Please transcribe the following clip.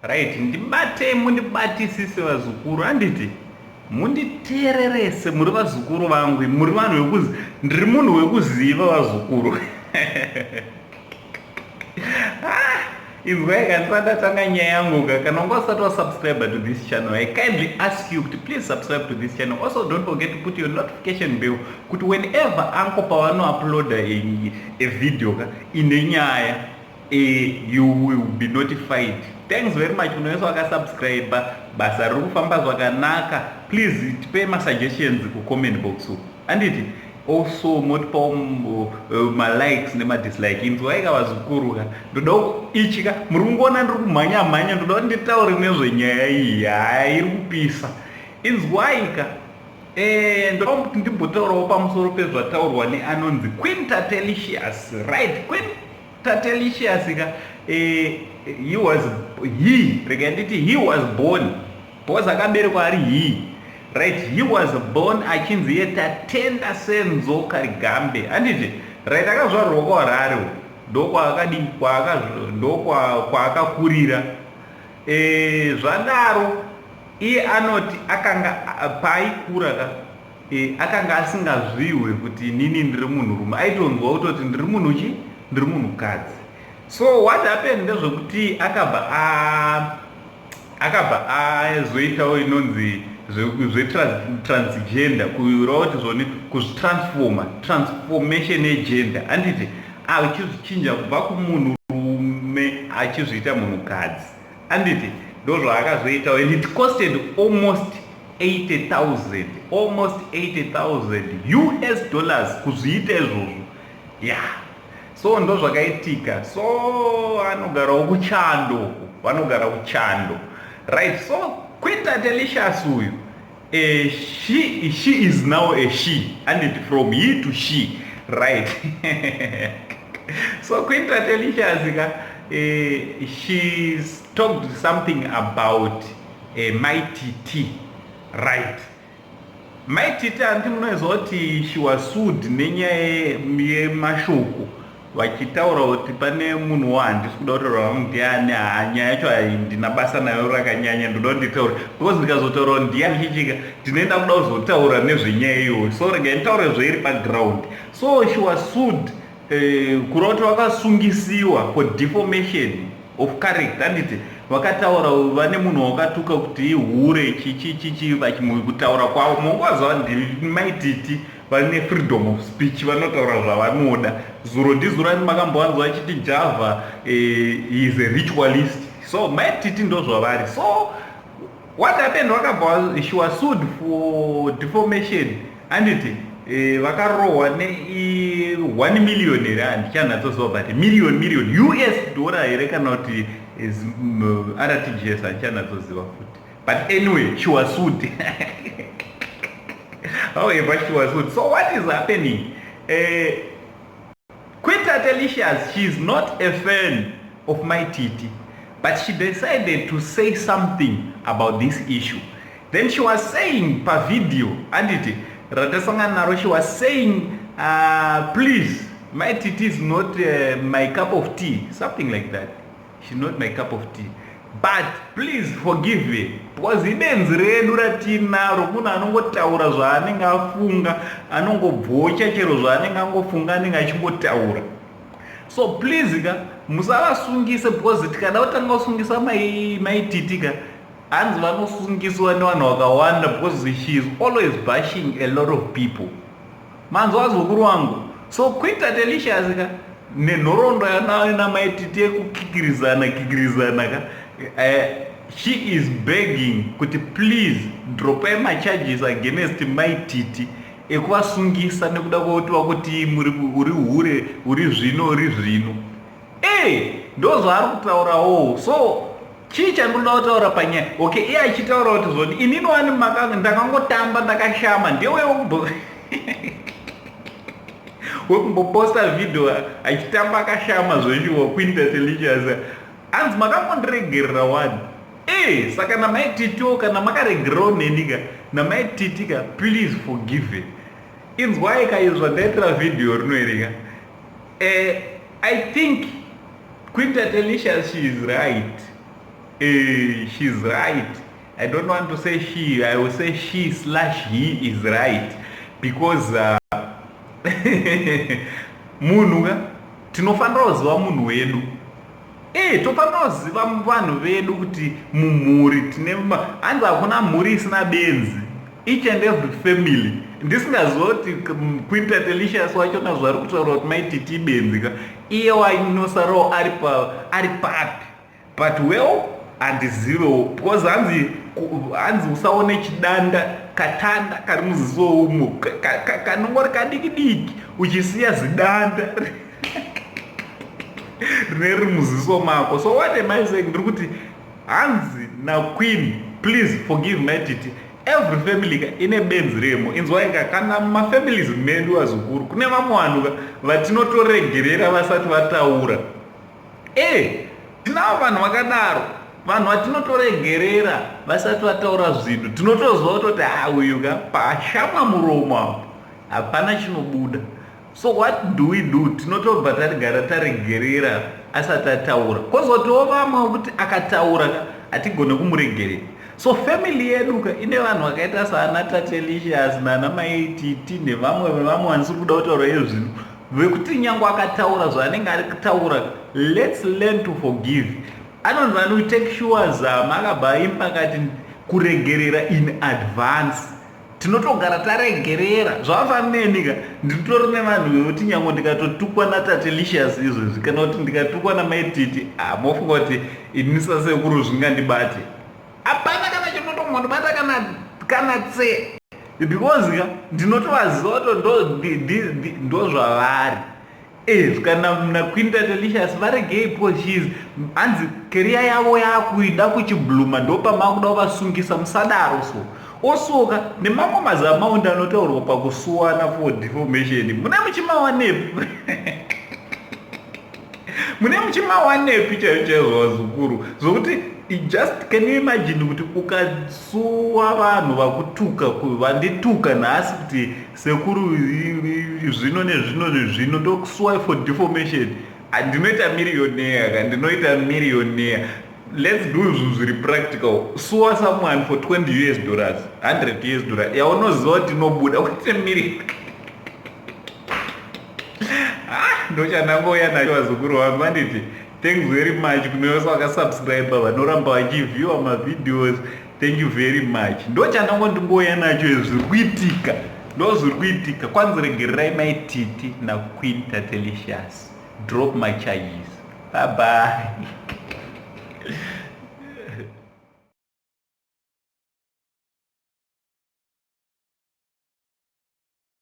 right, ndibate mundibatisise vazukuru, handiti munditeererese, muri vazukuru vangu, muri vanhu ndiri munhu wekuziva vazukuru. Inzwai kandisandatanga nyaya yangu kana unga usati wasubscribe to this channel, I kindly ask you to please subscribe to this channel. Also don't forget to put your notification bell kuti whenever anko pawano upload a video ine nyaya you will be notified. Thanks very much unowesa wakasubscribe, basa riri kufamba zvakanaka. Please tipe ma suggestions ku comment box handiti. Also motipa ma likes nema dislike. Inzwaika vazukuru ndoda ichika muri kungoona ndiri kumhanya ndoda nditaure nezvenyaya iyi iri kupisa. Inzwaika ndoda kuti ndimbotaurawo pamusoro pezvataurwa neanonzi Queen Tatelicious, right? Queen Tatelicious he was born because akaberekwa ari he, right? He was born achinzi yetatenda senzo karigambe handiti, right? Akazvarwa kwaRare ndokwaakakurira. Zvadaro iye anoti akanga paaikura akanga asingazviwe kuti nini ndiri munhurume, aitonzwa kutoti ndiri munhu chi, ndiri munhukadzi. So what happened ndezvekuti akabva azoitawo inonzi zvetransgender, kureva kuti zvoni transformation yegender handiti, achizvichinja kubva kumunhurume achizviita munhukadzi handiti, ndo zvaakazoitawo, and it costed almost 80,000 US dollars kuzviita izvozvo, yeah. So ndo zvakaitika. So vanogarawo kuchando, right? So Queen Tatelicious uyu she is now a she, and it from he to she, right? So Queen Tatelicious she's talked something about my TT, right? My TT antimunoziva kuti she was sued nenyaya yemashoko vachitaura kuti pane munhu wandisi kuda kutaura ndiani, nyaya yacho handina basa nayo rakanyanya, ndoda nditaura because ndikazotaura ndiani chichika ndinoenda kuda kuzotaura nezvenyaya iyoyo, so regai nditaure zveiri background. So she was sued kureva kuti vakasungisiwa for defamation of character handiti, vakataura vane munhu wakatuka kuti ihure chichi vachimukutaura kwavo mongoziva maititi vane freedom of speech, vanotaura zvavanoda. Zuro ndizuro ani makambowanzwa achiti Java is a ritualist, so maititi ndo zvavari. So what happened, vakabva she was sued for defamation handiti, vakarohwa ne1 million rand, chanatsoziva but million US dollar here kana kuti RTGS hanchanatsoziva futi, but anyway she was sued. However, she was good. So what is happening? Queen Tatelicious, she is not a fan of my TT, but she decided to say something about this issue. Then she was saying per video, and she was saying, please, my TT is not my cup of tea, something like that. She's not my cup of tea. But please forgive me, because Ibenzi redu ratinaro munhu anongotaura zvaanenge afunga, anongobhocha chero zvaanenge angofunga, anenge achimbotaura. So please musavasungise, because tikada kutanga kusungisa maititika hanzi vanosungiswa nevanhu vakawanda, because she is always bashing a lot of people. Manzwa zukuru wangu. So Queen Tatelicious nenhoroondo yanayo namaititi ekukikirizana she is begging kuti please drop my charges against my titi ekuvasungisa nekuda kwotiwa kuti uri zvino. Ndo zvaari kutaurawo. So chii chandinoda kutaura panyaya, okay, iye achitaura kuti zvoni inini wani ndakangotamba ndakashama, ndewewo wekumboposta video achitamba akashama zveshuwa Queen Tatelicious, hanzi makambondiregerera wani. Saka namaititiwo kana makaregerawo nenika namaititika, please forgive it. Inzwai kaizva ndaitira video rinoereka. I think Queen Tatelicious, she is right. she's right. I don't want to say she, I will say she/he is right, because munhu tinofanira kuziva munhu wedu. Tofanira kuziva vanhu vedu kuti mumhuri tine hanzi hakuna mhuri isina benzi. Each and every family. Ndisingaziva kuti Queen Tatelicious wachona zvari kutaura kuti maititi benzi ka iye wainosarawo ari papi. But well, handizivewo because hanzi usaone chidanda katanda kari muziso umo kanongori kadiki diki uchisiya zidanda rine muziso mako. So what am I saying? Ndiri kuti hanzi naQueen, please forgive maititi. Every family ine benzi remo. Inzwaika kana mafamilies medu wazukuru kune vamwe vanhu vatinotoregerera vasati vataura. Tinavo vanhu vakadaro, vanhu vatinotoregerera vasati vataura zvinhu. Tinotoziva kutoti uyu pashamwa muromo apo hapana chinobuda. So what do we do? Tinotobva tarigara taregerera asati ataura. Kozotiwo vamwe kuti akataura hatigone kumuregerera. So family yedu ine vanhu vakaita saana Tatelicious nana maititi nevamwe vanisiri kuda kutaura izvinhu vekuti nyange akataura zvaanenge ari kutaura, let's learn to forgive. Anonzi vanu take sure makabva impakati kuregerera in advance. Tinotogara taregerera zvavafanenika. Nditori nevanhu vekuti nyange ndikatotukwa naTatelicious izvozvi kana kuti ndikatukwa namaititi mofunga kuti inisa sekuru zvingandibate. Hapana kana chinotomondibata kana tse, because ndinotovaziva kuti ndozvavari. Kana naQueen Tatelicious varegei because hanzi career yavo yakuida kuchibluma ndopamakuda kuvasungisa musadaro. So osoka nemamwe mazamaundi anotaurwa pakusuwana for deformation mune muchimawanepi mune muchimawanepi chaizvo vazukuru zvokuti just can you imagine kuti ukasuwa vanhu vakutuka vandituka nhasi kuti sekuru zvino nezvino ndokusuwa for deformation, ndinoita millionaire. Let's do zvinhu zviri practical. Suwa someone for $20, $100 yaunoziva kuti inobuda kuti miri. Ndochandangoya nacho vazukuru vangu vanditi thanks very much kune vose vakasubscribe vanoramba vachivhiewa mavideos. Thank you very much. Ndochandingoya nacho zviri kuitika, ndozviri kuitika. Kwanzi regererai maititi naQueen Tatelicious. Drop my charges. Bye bye.